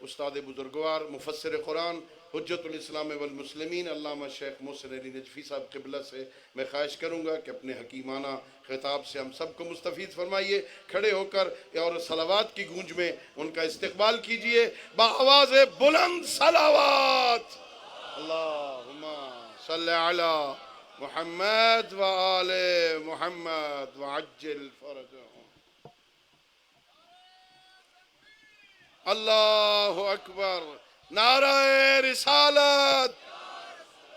استاد بزرگوار مفسر قرآن حجت الاسلام والمسلمین علامہ شیخ محسن علی نجفی صاحب قبلہ سے میں خواہش کروں گا کہ اپنے حکیمانہ خطاب سے ہم سب کو مستفید فرمائیے. کھڑے ہو کر اور صلوات کی گونج میں ان کا استقبال کیجئے بآواز بلند صلوات. اللہم صلی علی محمد و آل محمد وعجل فرجهم. اللہ اکبر. نعرہ رسالت،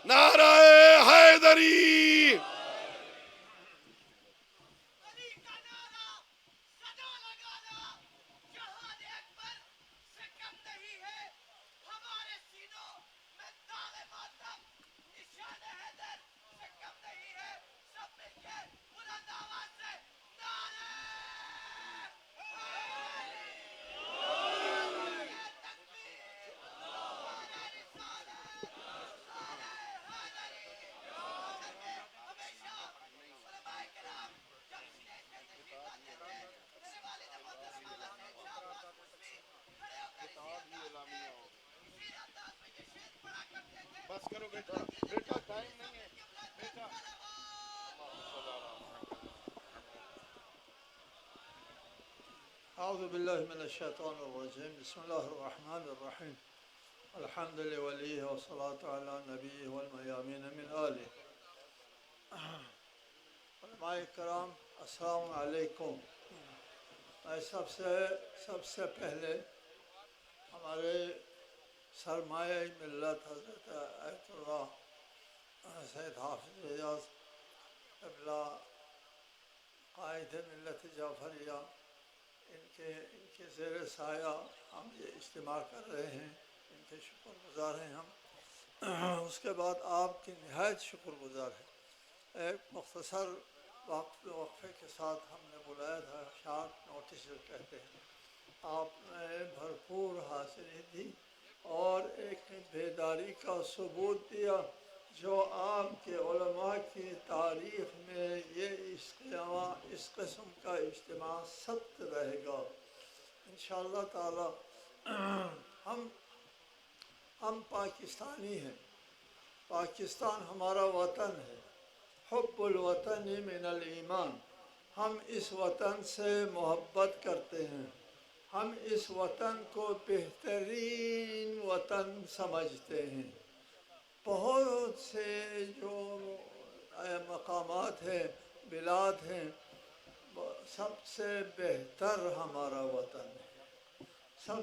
نعرہ حیدری. بس کرو بیٹا، بیٹا ٹائم نہیں ہے بیٹا. اعوذ باللہ من الشیطان الرجیم. بسم اللہ الرحمن الرحیم. الحمد للہ ولیہ والصلاة علی نبیہ والمیامین من آلہ. علماء کرام السلام علیکم. میں سب سے پہلے ہمارے سرمایہ ملت حضرت آیت اللہ سید حافظ اعجاز قبلہ قائد ملت جعفریہ، ان کے زیر سایہ ہم یہ اجتماع کر رہے ہیں، ان کے شکر گزار ہیں ہم. اس کے بعد آپ کی نہایت شکر گزار ہے. ایک مختصر وقفے کے ساتھ ہم نے بلایا تھا، شارٹ نوٹس جو کہتے ہیں. آپ نے بھرپور حاضری دی اور ایک بیداری کا ثبوت دیا جو آپ کے علماء کی تاریخ میں اس قسم کا اجتماع ثبت رہے گا انشاءاللہ تعالی. ہم پاکستانی ہیں، پاکستان ہمارا وطن ہے. حب الوطن من الایمان. ہم اس وطن سے محبت کرتے ہیں. ہم اس وطن کو بہترین وطن سمجھتے ہیں. بہت سے جو مقامات ہیں، بلاد ہیں، سب سے بہتر ہمارا وطن ہے. سب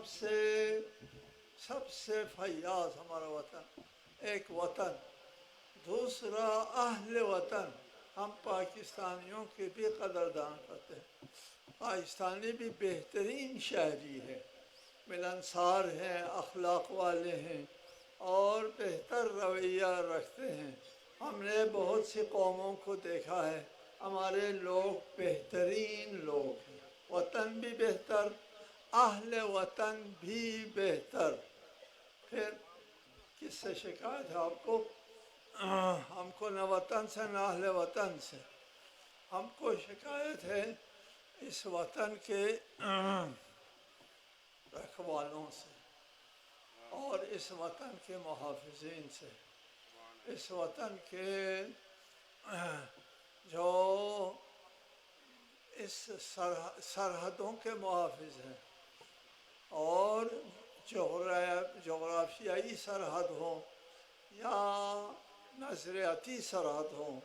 سے فیاض ہمارا وطن. ایک وطن. دوسرا اہل وطن. ہم پاکستانیوں کی بھی قدردان کرتے ہیں. پاکستانی بھی بہترین شہری ہے، ملنسار ہیں، اخلاق والے ہیں اور بہتر رویہ رکھتے ہیں. ہم نے بہت سی قوموں کو دیکھا ہے، ہمارے لوگ بہترین لوگ ہیں. وطن بھی بہتر، اہل وطن بھی بہتر. پھر کس سے شکایت ہے آپ کو؟ ہم کو نہ وطن سے نہ اہل وطن سے. ہم کو شکایت ہے اس وطن کے رکھوالوں سے اور اس وطن کے محافظین سے. اس وطن کے جو اس سرحدوں کے محافظ ہیں اور جغرافیائی سرحد ہوں یا نظریاتی سرحد ہوں،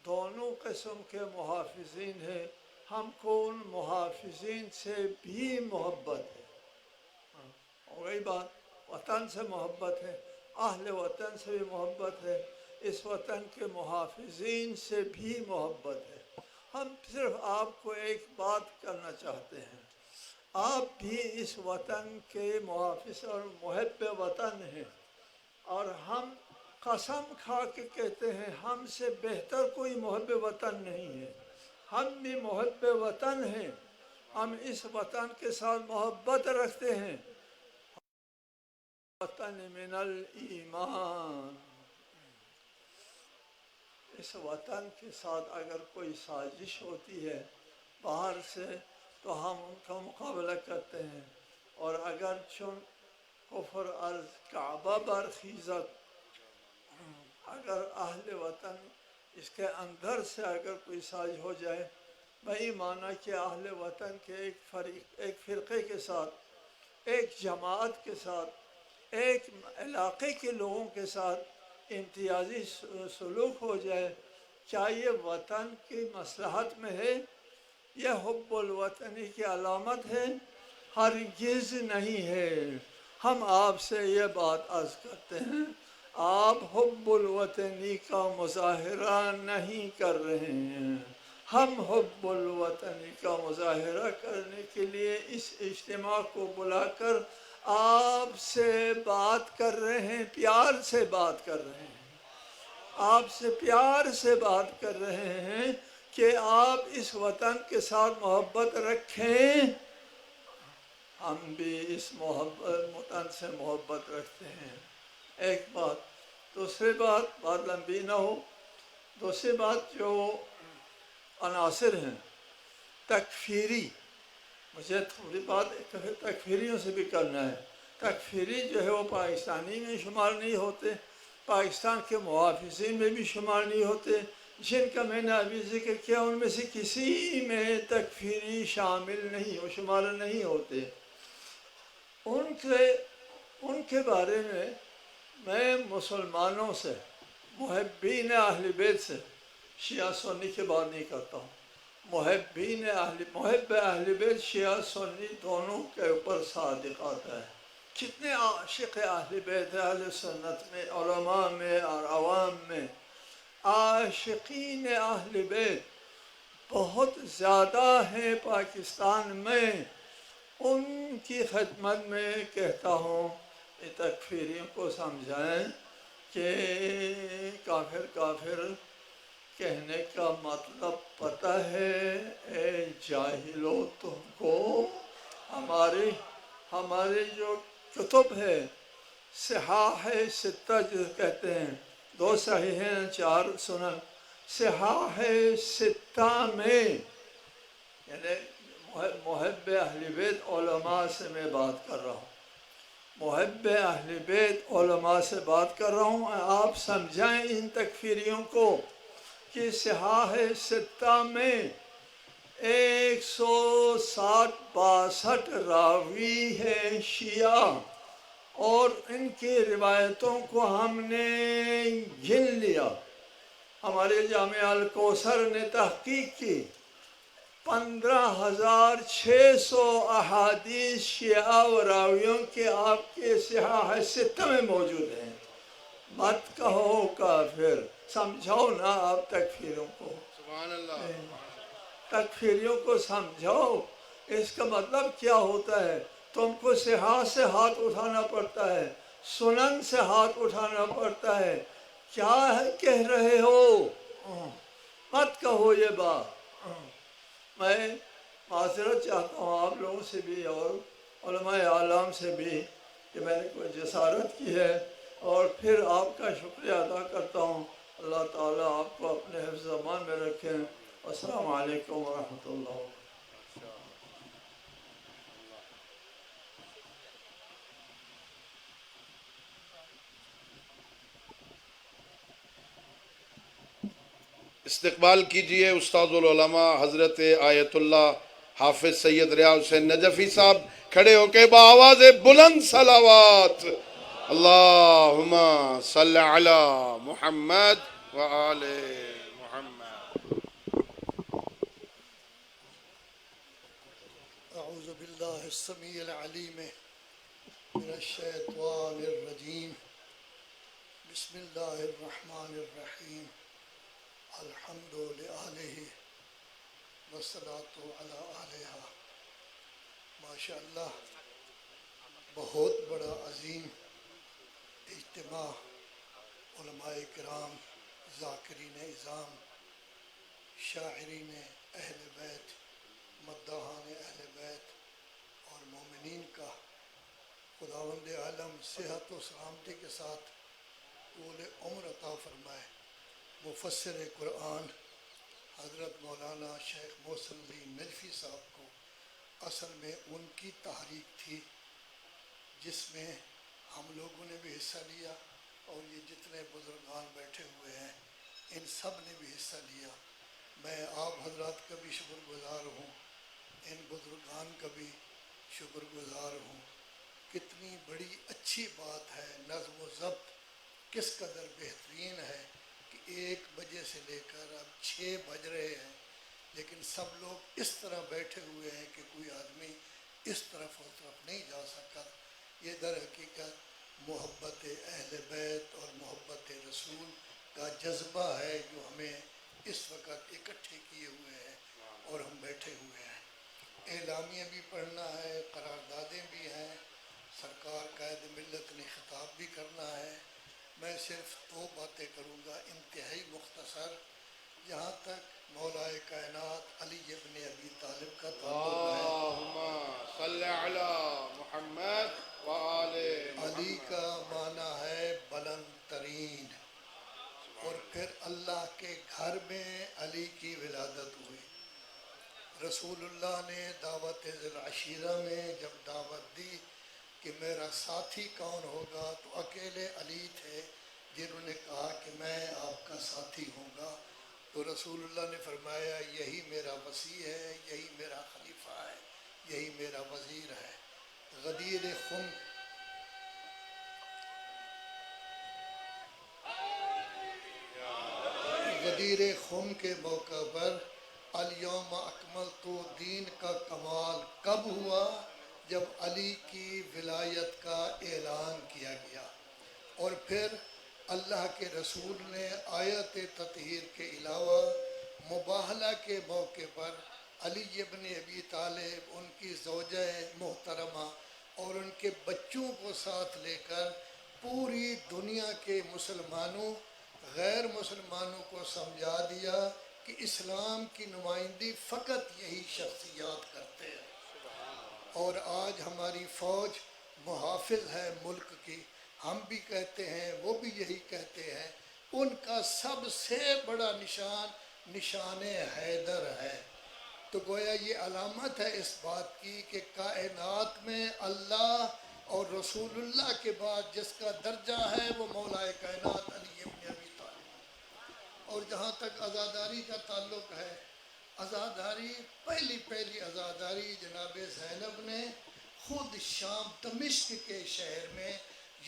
دونوں قسم کے محافظین ہیں. ہم کو ان محافظین سے بھی محبت ہے. اور وہی بات، وطن سے محبت ہے، اہل وطن سے بھی محبت ہے، اس وطن کے محافظین سے بھی محبت ہے. ہم صرف آپ کو ایک بات کرنا چاہتے ہیں، آپ بھی اس وطن کے محافظ اور محب وطن ہیں، اور ہم قسم کھا کے کہتے ہیں ہم سے بہتر کوئی محب وطن نہیں ہے. ہم بھی محب وطن ہیں، ہم اس وطن کے ساتھ محبت رکھتے ہیں. وطن من الایمان. اس وطن کے ساتھ اگر کوئی سازش ہوتی ہے باہر سے تو ہم ان کا مقابلہ کرتے ہیں، اور اگر کفر از کعبہ برخیزد، اگر اہل وطن اس کے اندر سے اگر کوئی سازش ہو جائے، وہی معنی کہ اہل وطن کے ایک فرقے کے ساتھ، ایک جماعت کے ساتھ، ایک علاقے کے لوگوں کے ساتھ امتیازی سلوک ہو جائے، کیا یہ وطن کی مصلحت میں ہے؟ یہ حب الوطنی کی علامت ہے؟ ہرگز نہیں ہے۔ ہم آپ سے یہ بات عرض کرتے ہیں، آپ حب الوطنی کا مظاہرہ نہیں کر رہے ہیں۔ ہم حب الوطنی کا مظاہرہ کرنے کے لیے اس اجتماع کو بلا کر آپ سے بات کر رہے ہیں، پیار سے بات کر رہے ہیں، آپ سے پیار سے بات کر رہے ہیں کہ آپ اس وطن کے ساتھ محبت رکھیں۔ ہم بھی اس وطن سے محبت رکھتے ہیں۔ ایک بات۔ دوسری بات لمبی نہ ہو، دوسری بات جو عناصر ہیں تکفیری، مجھے تھوڑی بات تکفیریوں سے بھی کرنا ہے۔ تکفیری جو ہے وہ پاکستانی میں شمار نہیں ہوتے، پاکستان کے محافظین میں بھی شمار نہیں ہوتے، جن کا میں نے ابھی ذکر کیا ان میں سے کسی میں تکفیری شامل نہیں، وہ شمار نہیں ہوتے۔ ان کے بارے میں مسلمانوں سے، محبین اہل بیت سے، شیعہ سنی کی بات نہیں کرتا ہوں، محب اہل بیت شیعہ سنی دونوں کے اوپر صادق آتا ہے۔ کتنے عاشق اہل بیت اہل سنت میں، علماء میں اور عوام میں، عاشقین اہل بیت بہت زیادہ ہیں پاکستان میں۔ ان کی خدمت میں کہتا ہوں کہ تکفیریوں کو سمجھائیں کہ کافر کہنے کا مطلب پتہ ہے؟ اے جاہلو، تم کو ہمارے جو کتب ہے، صحاح ستہ جو کہتے ہیں، 2 صحیحین 4 سنن، صحاح ستہ میں، یعنی محب اہل بیت علماء سے میں بات کر رہا ہوں، محب اہل بیت علماء سے بات کر رہا ہوں۔ آپ سمجھائیں ان تکفیریوں کو کہ صحاح ستہ میں 162 راوی ہیں شیعہ، اور ان کی روایتوں کو ہم نے گن لیا۔ ہمارے جامعہ الکوثر نے تحقیق کی، 15,600 احادیث شیعہ و راویوں کے آپ کے صحاح ستہ میں موجود ہیں۔ مت کہو کافر، سمجھاؤ نا آپ تکفیروں کو، سبحان اللہ۔ تکفیریوں کو سمجھاؤ اس کا مطلب کیا ہوتا ہے۔ تم کو صحاح سے ہاتھ اٹھانا پڑتا ہے، سنن سے ہاتھ اٹھانا پڑتا ہے، کیا کہہ رہے ہو؟ مت کہو یہ بات۔ میں معذرت چاہتا ہوں آپ لوگوں سے بھی اور علماء اعلام سے بھی کہ میں نے کوئی جسارت کی ہے، اور پھر آپ کا شکریہ ادا کرتا ہوں۔ اللہ تعالیٰ آپ کو اپنے حفظ امان میں رکھیں۔ السلام علیکم ورحمۃ اللہ۔ استقبال کیجئے استاد العلماء حضرت آیت اللہ حافظ سید ریاض حسین نجفی صاحب، کھڑے ہو کے بآواز بلند صلوات، اللہم صلی علی محمد وآل محمد۔ اعوذ باللہ السمیع العلیم من الشیطان الرجیم، بسم اللہ الرحمن الرحیم، الحمد لآلہ والصلاة علی آلہا۔ ماشاء اللہ، بہت بڑا عظیم اجتماع علماء کرام، ذاکرین اعظام، شاعرین اہل بیت، مداحان اہل بیت اور مومنین کا خداوند عالم صحت و سلامتی کے ساتھ طول عمر عطا فرمائے۔ مفسر قرآن حضرت مولانا شیخ محسن علی نجفی صاحب کو اصل میں ان کی تحریک تھی جس میں ہم لوگوں نے بھی حصہ لیا اور یہ جتنے بزرگان بیٹھے ہوئے ہیں ان سب نے بھی حصہ لیا. میں آپ حضرات کا بھی شکر گزار ہوں، ان بزرگان کا بھی شکر گزار ہوں. کتنی بڑی اچھی بات ہے، نظم و ضبط کس قدر بہترین ہے کہ 1 بجے سے لے کر اب 6 بج رہے ہیں لیکن سب لوگ اس طرح بیٹھے ہوئے ہیں کہ کوئی آدمی اس طرف اس طرف نہیں جا سکتا. یہ در حقیقت محبت اہل بیت اور محبت رسول کا جذبہ ہے جو ہمیں اس وقت اکٹھے کیے ہوئے ہیں اور ہم بیٹھے ہوئے ہیں. اعلامیہ بھی پڑھنا ہے، قراردادیں بھی ہیں، سرکار قائد ملت نے خطاب بھی کرنا ہے. میں صرف 2 باتیں کروں گا انتہائی مختصر. جہاں تک مولائے کائنات علی ابن ابی طالب کا تعلق ہے، اللہم صلی علی محمد وآل علی محمد. کا معنی ہے بلند ترین، اور پھر اللہ کے گھر میں علی کی ولادت ہوئی. رسول اللہ نے دعوت ذی العشیرہ میں جب دعوت دی کہ میرا ساتھی کون ہوگا تو اکیلے علی تھے جنہوں نے کہا کہ میں آپ کا ساتھی ہوں گا. تو رسول اللہ نے فرمایا یہی میرا وصی ہے، یہی میرا خلیفہ ہے، یہی میرا وزیر ہے. غدیر خم غدیر خم کے موقع پر الیوم اکملت دین کا کمال کب ہوا؟ جب علی کی ولایت کا اعلان کیا گیا. اور پھر اللہ کے رسول نے آیت تطہیر کے علاوہ مباہلہ کے موقع پر علی ابن ابی طالب، ان کی زوجہ محترمہ اور ان کے بچوں کو ساتھ لے کر پوری دنیا کے مسلمانوں غیر مسلمانوں کو سمجھا دیا کہ اسلام کی نمائندگی فقط یہی شخصیات کرتے ہیں. اور آج ہماری فوج محافظ ہے ملک کی، ہم بھی کہتے ہیں وہ بھی یہی کہتے ہیں. ان کا سب سے بڑا نشان حیدر ہے. تو گویا یہ علامت ہے اس بات کی کہ کائنات میں اللہ اور رسول اللہ کے بعد جس کا درجہ ہے وہ مولا کائنات علی ابن ابی طالب. اور جہاں تک عزاداری کا تعلق ہے، عزاداری پہلی عزاداری جناب زینب نے خود شام دمشق کے شہر میں،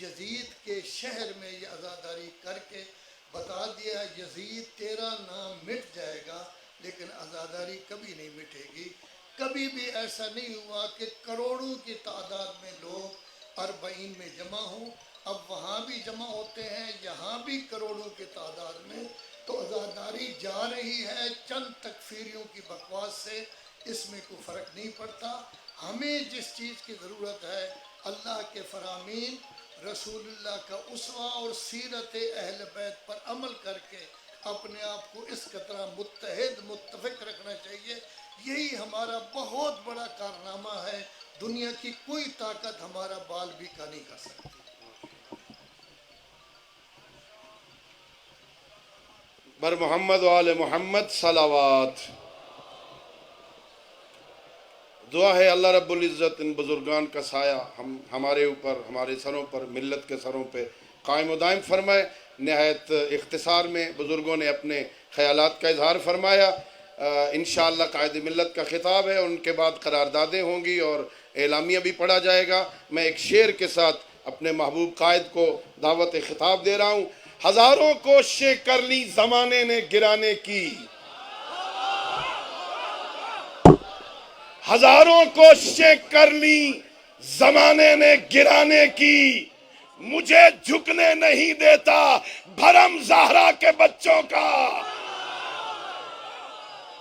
یزید کے شہر میں یہ عزاداری کر کے بتا دیا یزید تیرا نام مٹ جائے گا لیکن عزاداری کبھی نہیں مٹے گی. کبھی بھی ایسا نہیں ہوا کہ کروڑوں کی تعداد میں لوگ 40 میں جمع ہوں. اب وہاں بھی جمع ہوتے ہیں، یہاں بھی کروڑوں کی تعداد میں. تو عزاداری جا رہی ہے چند تکفیریوں کی بکواس سے، اس میں کوئی فرق نہیں پڑتا. ہمیں جس چیز کی ضرورت ہے اللہ کے فرامین، رسول اللہ کا اسوہ اور سیرت اہل بیت پر عمل کر کے اپنے آپ کو اس قطرہ متحد متفق رکھنا چاہیے. یہی ہمارا بہت بڑا کارنامہ ہے. دنیا کی کوئی طاقت ہمارا بال بھی کا نہیں کر سکتی. بر محمد و آل محمد صلوات. دعا ہے اللہ رب العزت ان بزرگان کا سایہ ہمارے اوپر، ہمارے سروں پر، ملت کے سروں پہ قائم و دائم فرمائے. نہایت اختصار میں بزرگوں نے اپنے خیالات کا اظہار فرمایا. انشاءاللہ قائد ملت کا خطاب ہے، ان کے بعد قراردادیں ہوں گی اور اعلامیہ بھی پڑھا جائے گا. میں ایک شعر کے ساتھ اپنے محبوب قائد کو دعوت خطاب دے رہا ہوں. ہزاروں کوششیں کر لی زمانے نے گرانے کی، ہزاروں کوششیں کر لی زمانے نے گرانے کی، مجھے جھکنے نہیں دیتا بھرم زہرا کے بچوں کا.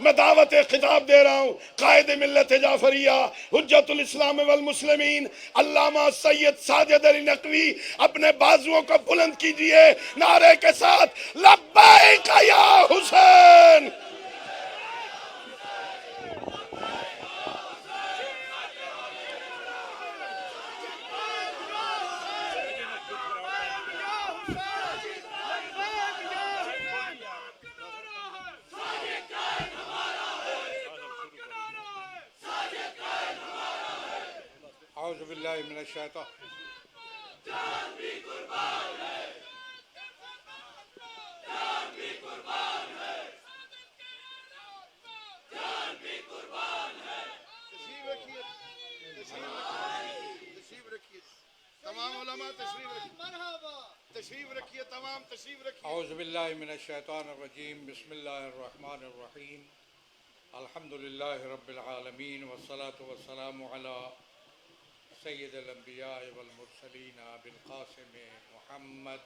میں دعوت خطاب دے رہا ہوں قائد ملت جعفریہ حجت الاسلام والمسلمین علامہ سید ساجد علی نقوی. اپنے بازوؤں کو بلند کیجئے نعرے کے ساتھ لبیک یا حسین. اعوذ باللہ من الشیطان تشریف رکھیے، تشریف رکھیے، تمام علماء تشریف رکھیے، تشریف رکھیے، تمام تشریف رکھیے۔ اعوذ باللہ من الشیطان الرجیم، بسم اللہ الرحمن الرحیم، الحمدللہ رب العالمین، والصلاة والسلام علی سید الانبیاء والمرسلین ابی القاسم محمد،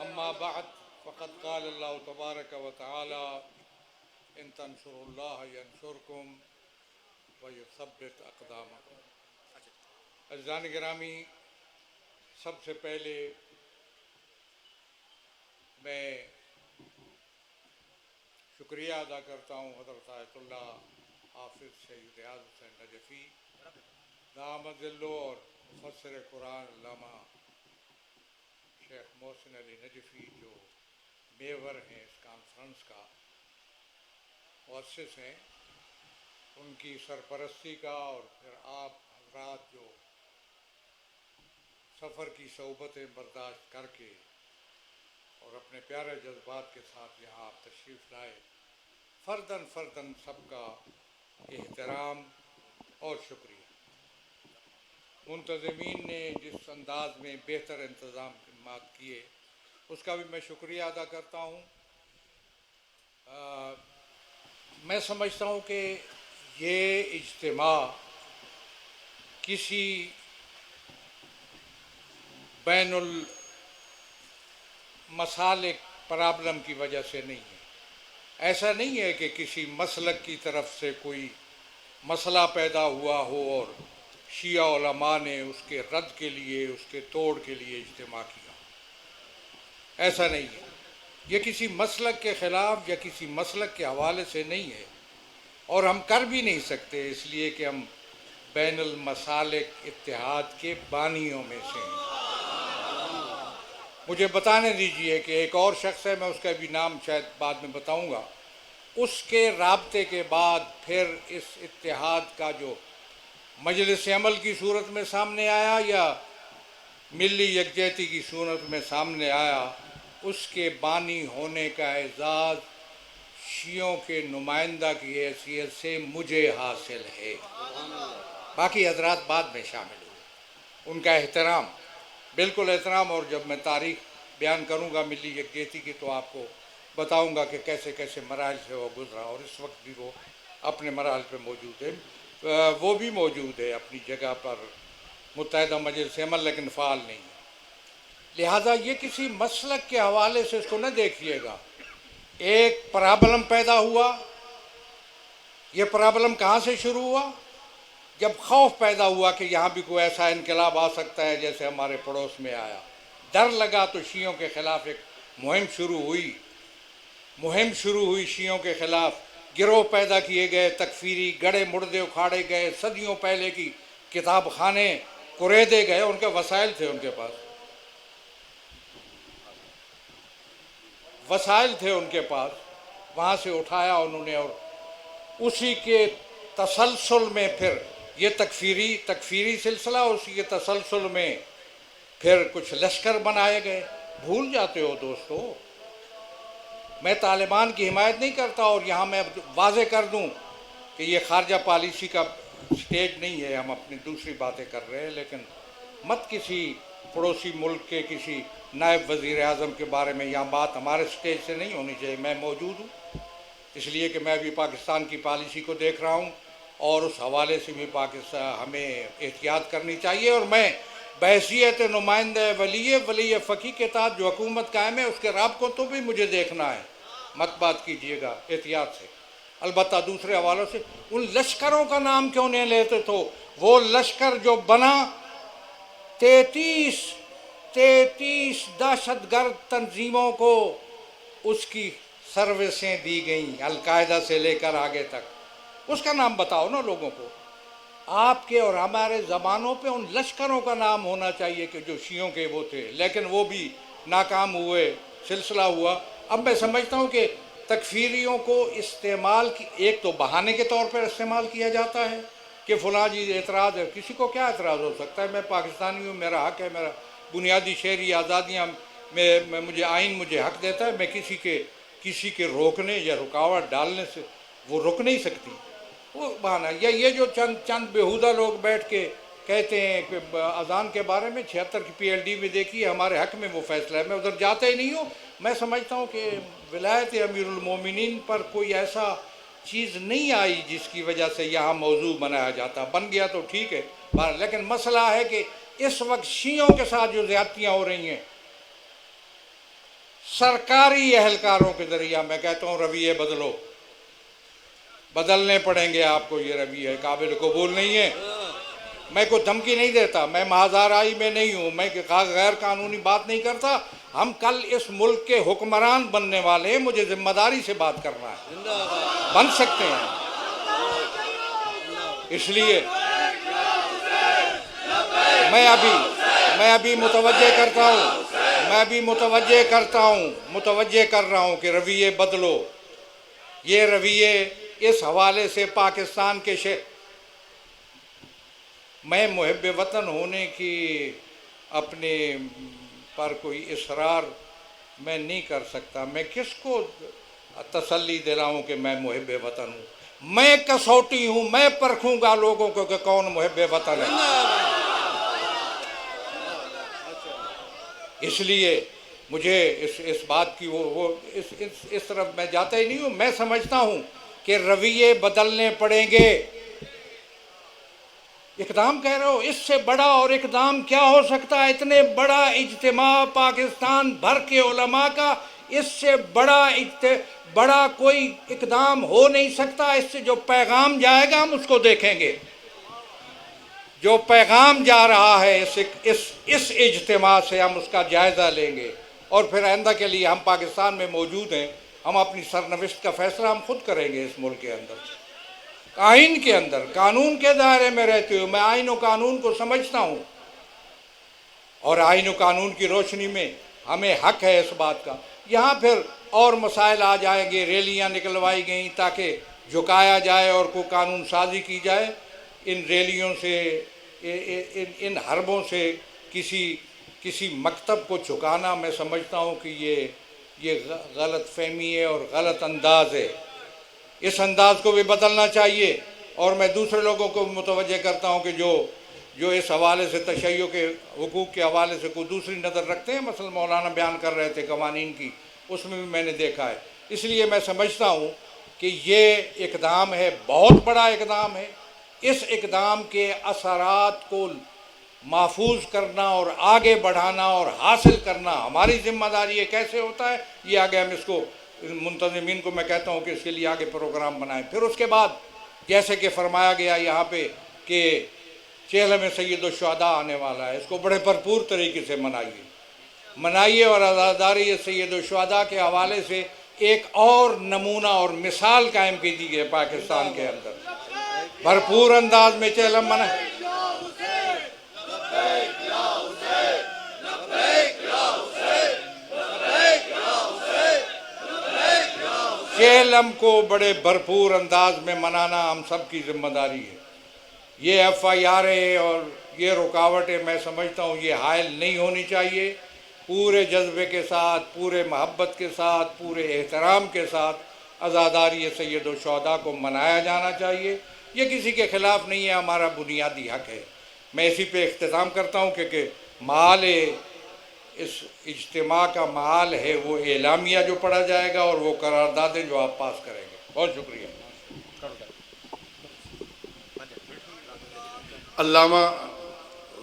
اما بعد فقد قال اللہ تبارک و تعالی ان تنصروا اللہ ینصرکم ویثبت اقدامکم۔ عزیزان گرامی، سب سے پہلے میں شکریہ ادا کرتا ہوں حضرت آیت اللہ حافظ سید ریاض حسین نجفی دامت ظلہ اور مفسر قرآن علامہ شیخ محسن علی نجفی جو میور ہیں اس کانفرنس کا مؤسس ہیں، ان کی سرپرستی کا، اور پھر آپ حضرات جو سفر کی صحبتیں برداشت کر کے اور اپنے پیارے جذبات کے ساتھ یہاں آپ تشریف لائے، فرداً فرداً سب کا احترام اور شکریہ۔ منتظمین نے جس انداز میں بہتر انتظامات کیے اس کا بھی میں شکریہ ادا کرتا ہوں۔ میں سمجھتا ہوں کہ یہ اجتماع کسی بین المسالک پرابلم کی وجہ سے نہیں ہے۔ ایسا نہیں ہے کہ کسی مسلک کی طرف سے کوئی مسئلہ پیدا ہوا ہو اور شیعہ علماء نے اس کے رد کے لیے، اس کے توڑ کے لیے اجتماع کیا، ایسا نہیں ہے۔ یہ کسی مسلک کے خلاف یا کسی مسلک کے حوالے سے نہیں ہے، اور ہم کر بھی نہیں سکتے، اس لیے کہ ہم بین المسالک اتحاد کے بانیوں میں سے ہیں۔ مجھے بتانے دیجئے کہ ایک اور شخص ہے، میں اس کا بھی نام شاید بعد میں بتاؤں گا، اس کے رابطے کے بعد پھر اس اتحاد کا جو مجلس عمل کی صورت میں سامنے آیا یا ملی یکجہتی کی صورت میں سامنے آیا، اس کے بانی ہونے کا اعزاز شیعوں کے نمائندہ کی حیثیت سے مجھے حاصل ہے۔ باقی حضرات بعد میں شامل ہوئے، ان کا احترام، بالکل احترام، اور جب میں تاریخ بیان کروں گا ملی یکجہتی کی تو آپ کو بتاؤں گا کہ کیسے کیسے مراحل سے وہ گزرا، اور اس وقت بھی وہ اپنے مراحل پہ موجود ہے، وہ بھی موجود ہے اپنی جگہ پر متحدہ مجلس عمل، لیکن فعال نہیں ہے۔ لہٰذا یہ کسی مسلک کے حوالے سے اس کو نہ دیکھیے گا۔ ایک پرابلم پیدا ہوا، یہ پرابلم کہاں سے شروع ہوا؟ جب خوف پیدا ہوا کہ یہاں بھی کوئی ایسا انقلاب آ سکتا ہے جیسے ہمارے پڑوس میں آیا، ڈر لگا تو شیعوں کے خلاف ایک مہم شروع ہوئی شیعوں کے خلاف، گروہ پیدا کیے گئے، تکفیری، گڑھے مردے اکھاڑے گئے، صدیوں پہلے کی کتاب خانے کریدے گئے، ان کے وسائل تھے، ان کے پاس وسائل تھے، ان کے پاس وہاں سے اٹھایا انہوں نے، اور اسی کے تسلسل میں پھر یہ تکفیری سلسلہ، اسی کے تسلسل میں پھر کچھ لشکر بنائے گئے۔ بھول جاتے ہو دوستو، میں طالبان کی حمایت نہیں کرتا، اور یہاں میں واضح کر دوں کہ یہ خارجہ پالیسی کا سٹیج نہیں ہے، ہم اپنی دوسری باتیں کر رہے ہیں، لیکن مت کسی پڑوسی ملک کے کسی نائب وزیر اعظم کے بارے میں یہاں بات ہمارے سٹیج سے نہیں ہونی چاہیے۔ میں موجود ہوں اس لیے کہ میں بھی پاکستان کی پالیسی کو دیکھ رہا ہوں، اور اس حوالے سے بھی ہمیں احتیاط کرنی چاہیے، اور میں بحیثیت نمائندہ ولی فقیہ کے تحت جو حکومت قائم ہے اس کے رابطوں تو بھی مجھے دیکھنا ہے، مت بات کیجیے گا احتیاط سے۔ البتہ دوسرے حوالوں سے ان لشکروں کا نام کیوں نہیں لیتے؟ تو وہ لشکر جو بنا 33 دہشت گرد تنظیموں کو اس کی سروسیں دی گئیں، القاعدہ سے لے کر آگے تک، اس کا نام بتاؤ نا لوگوں کو۔ آپ کے اور ہمارے زبانوں پہ ان لشکروں کا نام ہونا چاہیے کہ جو شیعوں کے وہ تھے، لیکن وہ بھی ناکام ہوئے، سلسلہ ہوا۔ اب میں سمجھتا ہوں کہ تکفیریوں کو استعمال ایک تو بہانے کے طور پر استعمال کیا جاتا ہے، کہ فلاں جی اعتراض ہے. کسی کو کیا اعتراض ہو سکتا ہے؟ میں پاکستانی ہوں، میرا حق ہے، میرا بنیادی شہری آزادیاں میں مجھے آئین مجھے حق دیتا ہے. میں کسی کے روکنے یا رکاوٹ ڈالنے سے وہ رک نہیں سکتی. وہ بہانہ یہ جو چند بیہودہ لوگ بیٹھ کے کہتے ہیں کہ اذان کے بارے میں 76 کی PLD میں دیکھیے ہمارے حق میں وہ فیصلہ ہے. میں ادھر جاتا ہی نہیں ہوں. میں سمجھتا ہوں کہ ولایت امیر المومنین پر کوئی ایسا چیز نہیں آئی جس کی وجہ سے یہاں موضوع بنایا جاتا. بن گیا تو ٹھیک ہے، لیکن مسئلہ ہے کہ اس وقت شیعوں کے ساتھ جو زیادتیاں ہو رہی ہیں سرکاری اہلکاروں کے ذریعہ، میں کہتا ہوں رویے بدلنے پڑیں گے آپ کو. یہ رویے قابل قبول نہیں ہے. میں کوئی دھمکی نہیں دیتا، میں محاذ میں نہیں ہوں، میں غیر قانونی بات نہیں کرتا. ہم کل اس ملک کے حکمران بننے والے ہیں، مجھے ذمہ داری سے بات کرنا ہے. بن سکتے ہیں. اس لیے میں ابھی متوجہ کر رہا ہوں کہ رویے بدلو. یہ رویے اس حوالے سے پاکستان کے میں محب وطن ہونے کی اپنے پر کوئی اصرار میں نہیں کر سکتا. میں کس کو تسلی دلاؤں کہ میں محب وطن ہوں؟ میں کسوٹی ہوں، میں پرکھوں گا لوگوں کو کہ کون محب وطن ہے. اس لیے مجھے اس بات کی اس طرف میں جاتا ہی نہیں ہوں. میں سمجھتا ہوں کہ رویے بدلنے پڑیں گے. اقدام کہہ رہے ہو، اس سے بڑا اور اقدام کیا ہو سکتا ہے؟ اتنے بڑا اجتماع پاکستان بھر کے علماء کا، اس سے بڑا کوئی اقدام ہو نہیں سکتا. اس سے جو پیغام جائے گا ہم اس کو دیکھیں گے. جو پیغام جا رہا ہے اس اجتماع سے ہم اس کا جائزہ لیں گے، اور پھر آئندہ کے لیے ہم پاکستان میں موجود ہیں. ہم اپنی سرنوشت کا فیصلہ ہم خود کریں گے. اس ملک کے اندر آئین کے اندر قانون کے دائرے میں رہتے ہوئے میں آئین و قانون کو سمجھتا ہوں، اور آئین و قانون کی روشنی میں ہمیں حق ہے اس بات کا. یہاں پھر اور مسائل آ جائیں گے. ریلیاں نکلوائی گئیں تاکہ جھکایا جائے اور کوئی قانون سازی کی جائے. ان ریلیوں سے، ان حربوں سے کسی مکتب کو جھکانا، میں سمجھتا ہوں کہ یہ غلط فہمی ہے اور غلط انداز ہے. اس انداز کو بھی بدلنا چاہیے. اور میں دوسرے لوگوں کو متوجہ کرتا ہوں کہ جو اس حوالے سے تشیع کے حقوق کے حوالے سے کوئی دوسری نظر رکھتے ہیں. مثلا مولانا بیان کر رہے تھے قوانین کی، اس میں بھی میں نے دیکھا ہے. اس لیے میں سمجھتا ہوں کہ یہ اقدام ہے، بہت بڑا اقدام ہے. اس اقدام کے اثرات کو محفوظ کرنا اور آگے بڑھانا اور حاصل کرنا ہماری ذمہ داری ہے. کیسے ہوتا ہے یہ آگے ہم اس کو منتظمین کو میں کہتا ہوں کہ اس کے لیے آگے پروگرام بنائیں. پھر اس کے بعد جیسے کہ فرمایا گیا یہاں پہ کہ چہلم سید الشہداء آنے والا ہے، اس کو بڑے بھرپور طریقے سے منائیے اور عزاداری سید الشہداء کے حوالے سے ایک اور نمونہ اور مثال قائم کی دی ہے پاکستان کے اندر. بھرپور انداز میں چہلم منائے. چہلم کو بڑے بھرپور انداز میں منانا ہم سب کی ذمہ داری ہے. یہ FIR اور یہ رکاوٹیں میں سمجھتا ہوں یہ حائل نہیں ہونی چاہیے. پورے جذبے کے ساتھ، پورے محبت کے ساتھ، پورے احترام کے ساتھ عزاداری سید الشہداء کو منایا جانا چاہیے. یہ کسی کے خلاف نہیں ہے، ہمارا بنیادی حق ہے. میں اسی پہ اختتام کرتا ہوں کہ محال اس اجتماع کا محال ہے وہ اعلامیہ جو پڑھا جائے گا اور وہ قراردادیں جو آپ پاس کریں گے. بہت شکریہ. علامہ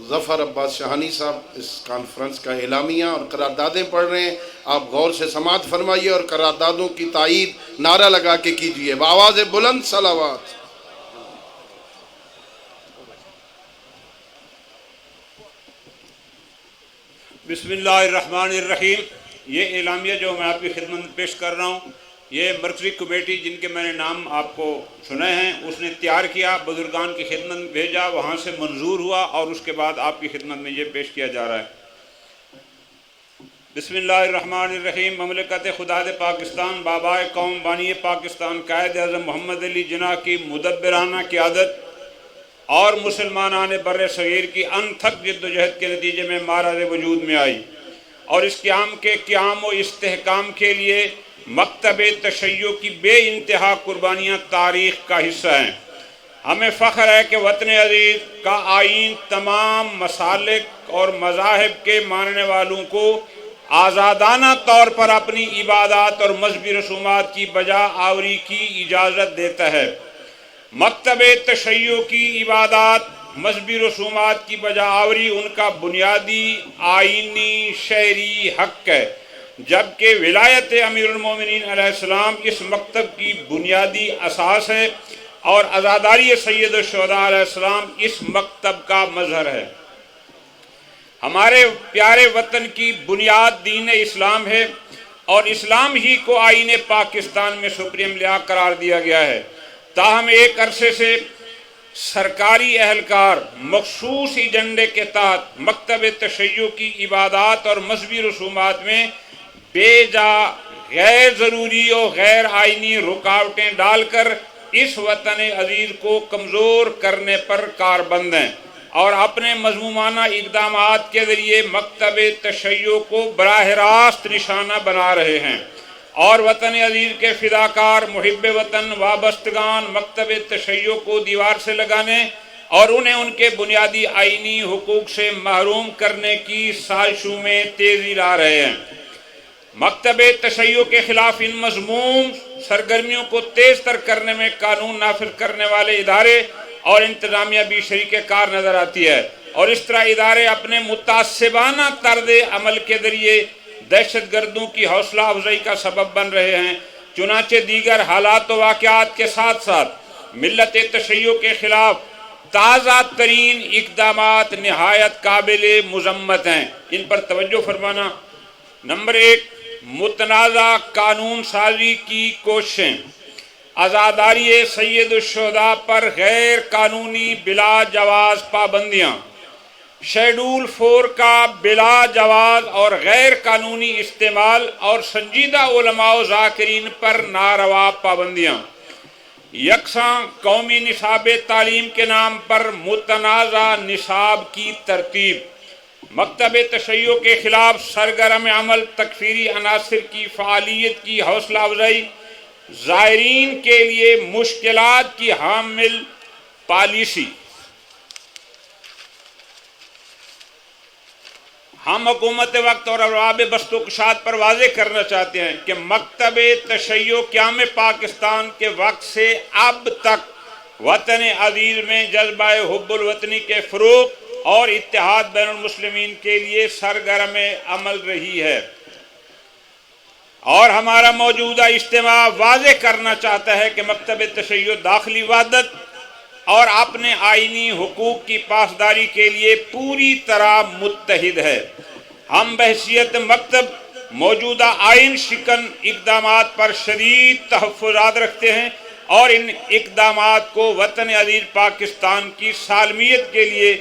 ظفر عباس شاہانی صاحب اس کانفرنس کا اعلامیہ اور قراردادیں پڑھ رہے ہیں. آپ غور سے سماعت فرمائیے اور قراردادوں کی تائید نعرہ لگا کے کیجیے. بآواز بلند صلوات. بسم اللہ الرحمن الرحیم. یہ اعلامیہ جو میں آپ کی خدمت میں پیش کر رہا ہوں، یہ مرکزی کمیٹی جن کے میں نے نام آپ کو سنے ہیں اس نے تیار کیا، بزرگان کی خدمت میں بھیجا، وہاں سے منظور ہوا اور اس کے بعد آپ کی خدمت میں یہ پیش کیا جا رہا ہے. بسم اللہ الرحمن الرحیم. مملکت خدا پاکستان، بابائے قوم بانی پاکستان قائد اعظم محمد علی جناح کی مدبرانہ قیادت اور مسلمانان بر صغیر کی انتھک جد و جہد کے نتیجے میں معراج وجود میں آئی، اور اس قیام کے قیام و استحکام کے لیے مکتب تشیع کی بے انتہا قربانیاں تاریخ کا حصہ ہیں۔ ہمیں فخر ہے کہ وطن عزیز کا آئین تمام مسالک اور مذاہب کے ماننے والوں کو آزادانہ طور پر اپنی عبادات اور مذہبی رسومات کی بجا آوری کی اجازت دیتا ہے۔ مکتب تشیع کی عبادات، مذہبی رسومات کی بجا آوری ان کا بنیادی آئینی شہری حق ہے، جبکہ ولایت امیر المومنین علیہ السلام اس مکتب کی بنیادی اساس ہے اور عزاداری سید الشہداء علیہ السلام اس مکتب کا مظہر ہے۔ ہمارے پیارے وطن کی بنیاد دین اسلام ہے اور اسلام ہی کو آئین پاکستان میں سپریم لوا قرار دیا گیا ہے۔ تاہم ایک عرصے سے سرکاری اہلکار مخصوص ایجنڈے کے تحت مکتب تشیع کی عبادات اور مذہبی رسومات میں بے جا غیر ضروری اور غیر آئینی رکاوٹیں ڈال کر اس وطن عزیز کو کمزور کرنے پر کاربند ہیں اور اپنے مذمومانہ اقدامات کے ذریعے مکتب تشیع کو براہ راست نشانہ بنا رہے ہیں، اور وطن عزیز کے فداکار محب وطن وابستگان مکتب تشیع کو دیوار سے لگانے اور انہیں ان کے بنیادی آئینی حقوق سے محروم کرنے کی سازشوں میں تیزی لا رہے ہیں۔ مکتب تشیع کے خلاف ان مذموم سرگرمیوں کو تیز تر کرنے میں قانون نافذ کرنے والے ادارے اور انتظامیہ بھی شریک کار نظر آتی ہے، اور اس طرح ادارے اپنے متعصبانہ طرز عمل کے ذریعے دہشت گردوں کی حوصلہ افزائی کا سبب بن رہے ہیں۔ چنانچہ دیگر حالات و واقعات کے ساتھ ساتھ ملت تشیع کے خلاف تازہ ترین اقدامات نہایت قابل مذمت ہیں۔ ان پر توجہ فرمانا۔ نمبر 1، متنازع قانون سازی کی کوششیں۔ عزاداری سید الشہداء پر غیر قانونی بلا جواز پابندیاں، شیڈول 4 کا بلا جواز اور غیر قانونی استعمال اور سنجیدہ علماء و ذاکرین پر ناروا پابندیاں، یکساں قومی نصاب تعلیم کے نام پر متنازع نصاب کی ترتیب، مکتب تشیع کے خلاف سرگرم عمل تکفیری عناصر کی فعالیت کی حوصلہ افزائی، زائرین کے لیے مشکلات کی حامل پالیسی۔ ہم حکومت وقت اور ارباب بست و کشاد پر واضح کرنا چاہتے ہیں کہ مکتب تشیع قیام پاکستان کے وقت سے اب تک وطن عزیز میں جذبہ حب الوطنی کے فروغ اور اتحاد بین المسلمین کے لیے سرگرم عمل رہی ہے، اور ہمارا موجودہ اجتماع واضح کرنا چاہتا ہے کہ مکتب تشیع داخلی وحدت اور اپنے آئینی حقوق کی پاسداری کے لیے پوری طرح متحد ہے۔ ہم بحیثیت مکتب موجودہ آئین شکن اقدامات پر شدید تحفظات رکھتے ہیں اور ان اقدامات کو وطن عزیز پاکستان کی سالمیت کے لیے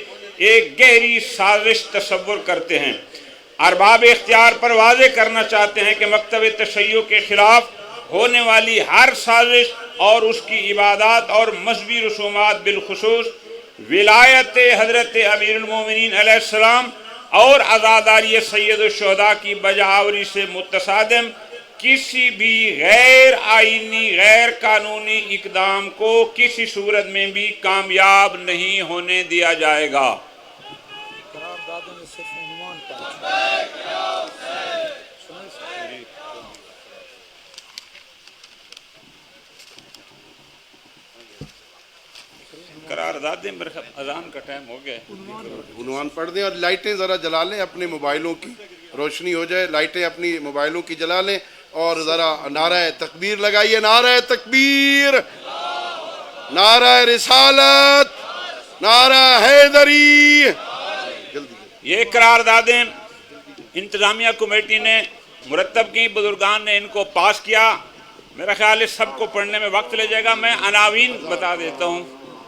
ایک گہری سازش تصور کرتے ہیں۔ ارباب اختیار پر واضح کرنا چاہتے ہیں کہ مکتب تشیع کے خلاف ہونے والی ہر سازش اور اس کی عبادات اور مذہبی رسومات بالخصوص ولایت حضرت امیر المومنین علیہ السلام اور عزاداری سید الشہداء کی بجاوری سے متصادم کسی بھی غیر آئینی غیر قانونی اقدام کو کسی صورت میں بھی کامیاب نہیں ہونے دیا جائے گا۔ قراردادیں اذان کا ٹائم ہو گیا، عنوان پڑھ دیں اور لائٹیں ذرا جلا لیں، اپنے موبائلوں کی روشنی ہو جائے، لائٹیں اپنی موبائلوں کی جلا لیں اور ذرا نعرہ تکبیر لگائیے۔ نعرہ تکبیر، نعرہ رسالت، نعرہ حیدری۔ یہ قراردادیں انتظامیہ کمیٹی نے مرتب کی، بزرگان نے ان کو پاس کیا۔ میرا خیال ہے سب کو پڑھنے میں وقت لے جائے گا، میں عناوین بتا دیتا ہوں،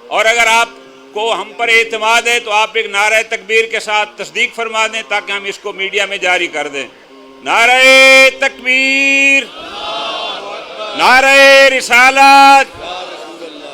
اور اگر آپ کو ہم پر اعتماد ہے تو آپ ایک نعرہ تکبیر کے ساتھ تصدیق فرما دیں تاکہ ہم اس کو میڈیا میں جاری کر دیں۔ نعرہ تکبیر، نعرہ رسالت،